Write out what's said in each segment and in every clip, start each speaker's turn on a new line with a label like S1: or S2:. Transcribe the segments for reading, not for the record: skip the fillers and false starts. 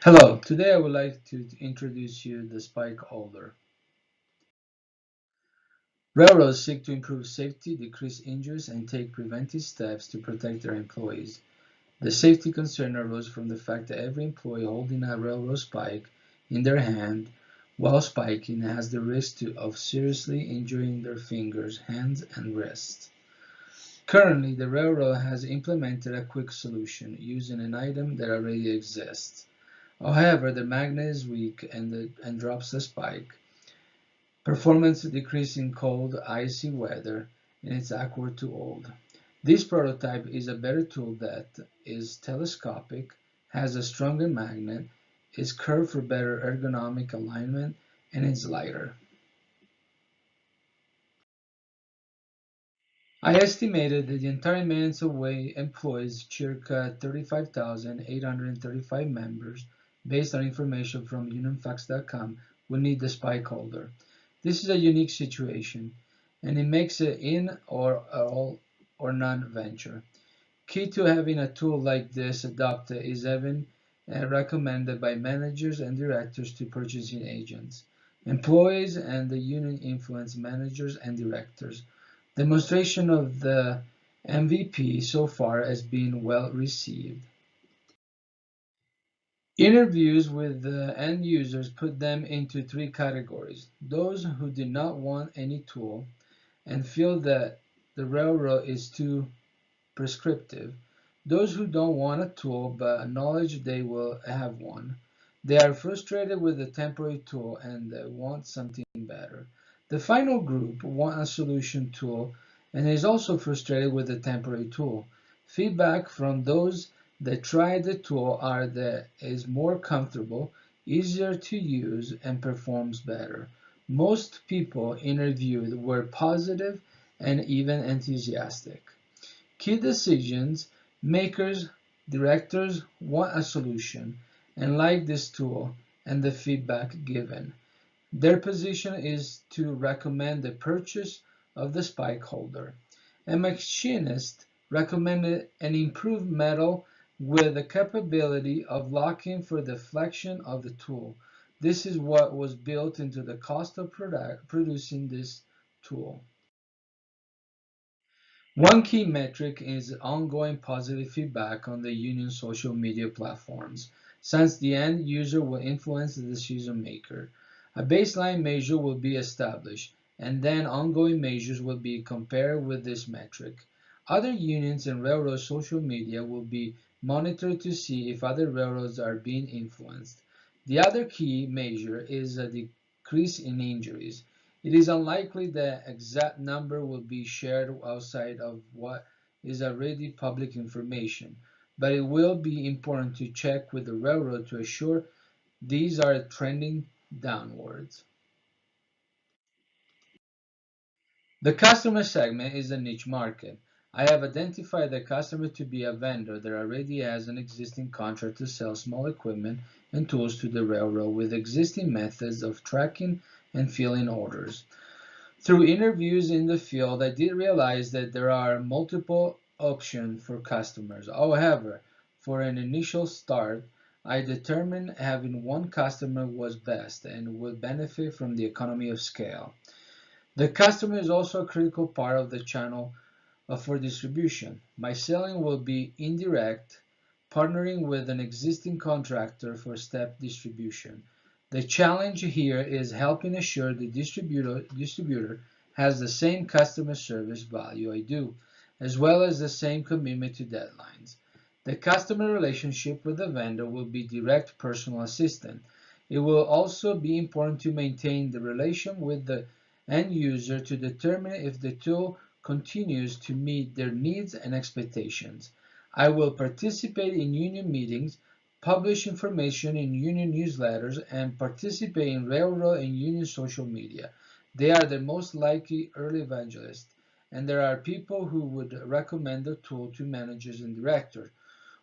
S1: Hello, today I would like to introduce you the spike holder. Railroads seek to improve safety, decrease injuries, and take preventive steps to protect their employees. The safety concern arose from the fact that every employee holding a railroad spike in their hand while spiking has the risk of seriously injuring their fingers, hands, and wrists. Currently, the railroad has implemented a quick solution using an item that already exists. However, the magnet is weak and drops the spike. Performance decrease in cold, icy weather, and it's awkward to hold. This prototype is a better tool that is telescopic, has a stronger magnet, is curved for better ergonomic alignment, and is lighter. I estimated that the entire Manson Way employs circa 35,835 members, based on information from UnionFacts.com, will need the spike holder. This is a unique situation, and it makes it in or all or none venture. Key to having a tool like this adopted is having recommended by managers and directors to purchasing agents, employees, and the union influence managers and directors. Demonstration of the MVP so far has been well received. Interviews with the end users put them into three categories: those who did not want any tool and feel that the railroad is too prescriptive; those who don't want a tool but acknowledge they will have one; they are frustrated with the temporary tool and want something better. The final group want a solution tool and is also frustrated with the temporary tool. Feedback from those that tried the tool are that it is more comfortable, easier to use, and performs better. Most people interviewed were positive and even enthusiastic. Key decisions makers, directors want a solution and like this tool and the feedback given. Their position is to recommend the purchase of the spike holder. A machinist recommended an improved metal with the capability of locking for the flexion of the tool. This is what was built into the cost of producing this tool. One key metric is ongoing positive feedback on the union social media platforms, since the end user will influence the decision maker. A baseline measure will be established, and then ongoing measures will be compared with this metric. Other unions and railroad social media will be monitored to see if other railroads are being influenced. The other key measure is a decrease in injuries. It is unlikely the exact number will be shared outside of what is already public information, but it will be important to check with the railroad to assure these are trending downwards. The customer segment is a niche market. I have identified the customer to be a vendor that already has an existing contract to sell small equipment and tools to the railroad with existing methods of tracking and filling orders. Through interviews in the field, I did realize that there are multiple options for customers. However, for an initial start, I determined having one customer was best and would benefit from the economy of scale. The customer is also a critical part of the channel for distribution. My selling will be indirect, partnering with an existing contractor for step distribution. The challenge here is helping assure the distributor has the same customer service value I do, as well as the same commitment to deadlines. The customer relationship with the vendor will be direct personal assistant. It will also be important to maintain the relation with the end user to determine if the tool continues to meet their needs and expectations. I will participate in union meetings, publish information in union newsletters, and participate in railroad and union social media. They are the most likely early evangelists, and there are people who would recommend the tool to managers and directors.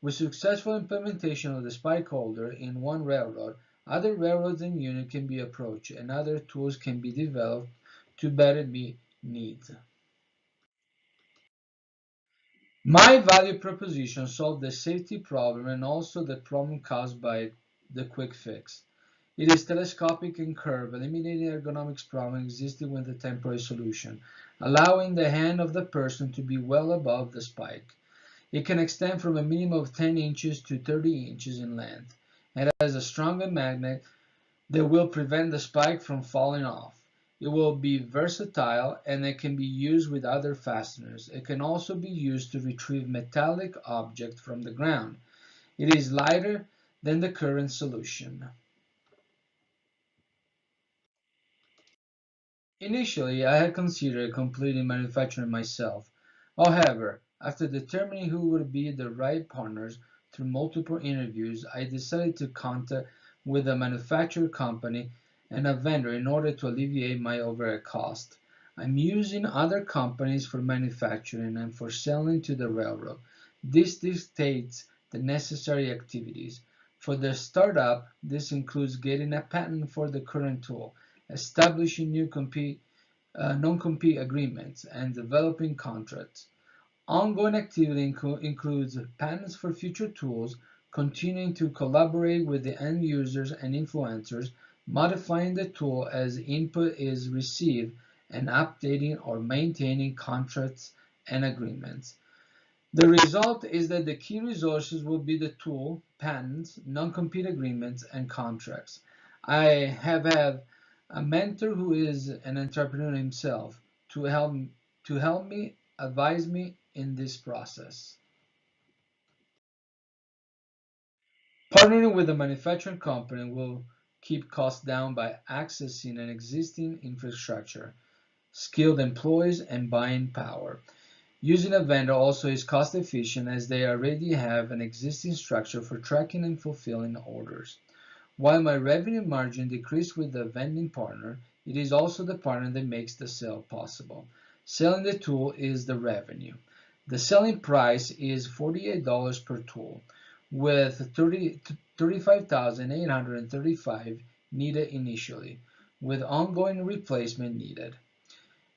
S1: With successful implementation of the spike holder in one railroad, other railroads and unions can be approached, and other tools can be developed to better meet needs. My value proposition solved the safety problem and also the problem caused by the quick fix. It is telescopic in curve, eliminating ergonomics problem existing with the temporary solution, allowing the hand of the person to be well above the spike. It can extend from a minimum of 10 inches to 30 inches in length, and has a stronger magnet that will prevent the spike from falling off. It will be versatile and it can be used with other fasteners. It can also be used to retrieve metallic objects from the ground. It is lighter than the current solution. Initially, I had considered completing manufacturing myself. However, after determining who would be the right partners through multiple interviews, I decided to contact with a manufacturer company and a vendor in order to alleviate my overhead cost. I'm using other companies for manufacturing and for selling to the railroad. This dictates the necessary activities. For the startup, this includes getting a patent for the current tool, establishing new non-compete agreements, and developing contracts. Ongoing activity includes patents for future tools, continuing to collaborate with the end users and influencers, modifying the tool as input is received, and updating or maintaining contracts and agreements. The result is that the key resources will be the tool, patents, non-compete agreements, and contracts. I have had a mentor who is an entrepreneur himself to help me, advise me in this process. Partnering with a manufacturing company will keep costs down by accessing an existing infrastructure, skilled employees, and buying power. Using a vendor also is cost efficient as they already have an existing structure for tracking and fulfilling orders. While my revenue margin decreased with the vending partner, it is also the partner that makes the sale possible. Selling the tool is the revenue. The selling price is $48 per tool, with 35,835 needed initially, with ongoing replacement needed.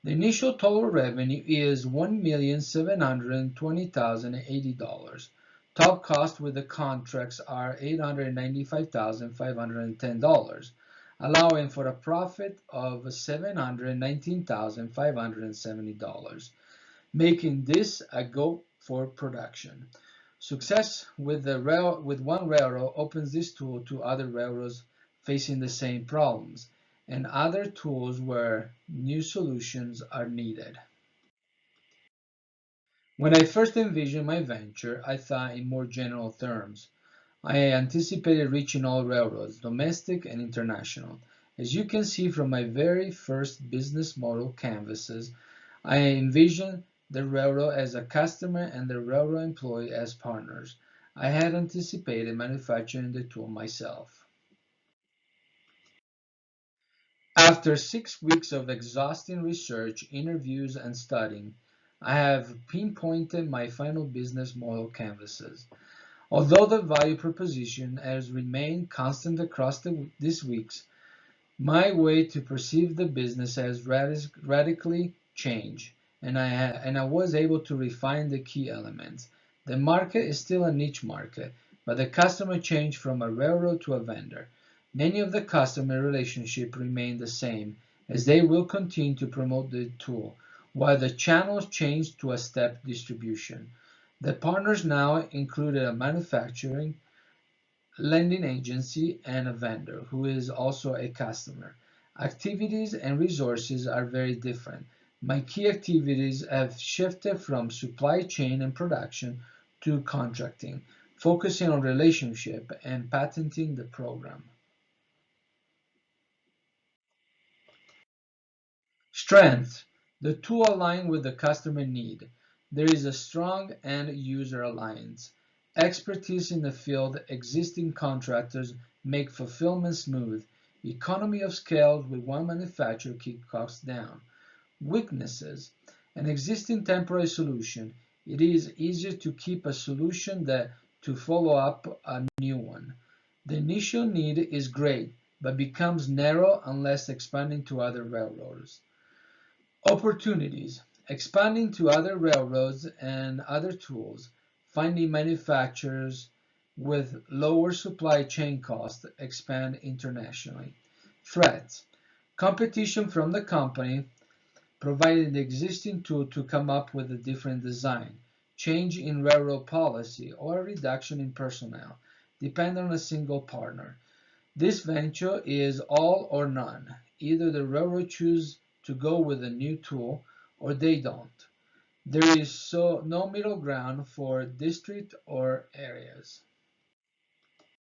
S1: The initial total revenue is $1,720,080. Top cost with the contracts are $895,510, allowing for a profit of $719,570, making this a go for production. Success with one railroad opens this tool to other railroads facing the same problems and other tools where new solutions are needed. When I first envisioned my venture, I thought in more general terms. I anticipated reaching all railroads, domestic and international. As you can see from my very first business model canvases, I envisioned the railroad as a customer and the railroad employee as partners. I had anticipated manufacturing the tool myself. After 6 weeks of exhausting research, interviews, and studying, I have pinpointed my final business model canvases. Although the value proposition has remained constant across these weeks, my way to perceive the business has radically changed, and I was able to refine the key elements. The market is still a niche market, but the customer changed from a railroad to a vendor. Many of the customer relationships remain the same, as they will continue to promote the tool, while the channels change to a step distribution. The partners now include a manufacturing, lending agency, and a vendor who is also a customer. Activities and resources are very different. My key activities have shifted from supply chain and production to contracting, focusing on relationship and patenting the program. Strength. The tool align with the customer need. There is a strong end-user alliance. Expertise in the field, existing contractors make fulfillment smooth. Economy of scale with one manufacturer keep costs down. Weaknesses. An existing temporary solution. It is easier to keep a solution than to follow up a new one. The initial need is great, but becomes narrow unless expanding to other railroads. Opportunities. Expanding to other railroads and other tools. Finding manufacturers with lower supply chain costs expand internationally. Threats. Competition from the company providing the existing tool to come up with a different design, change in railroad policy, or a reduction in personnel, depend on a single partner. This venture is all or none. Either the railroad chooses to go with a new tool or they don't. There is no middle ground for district or areas.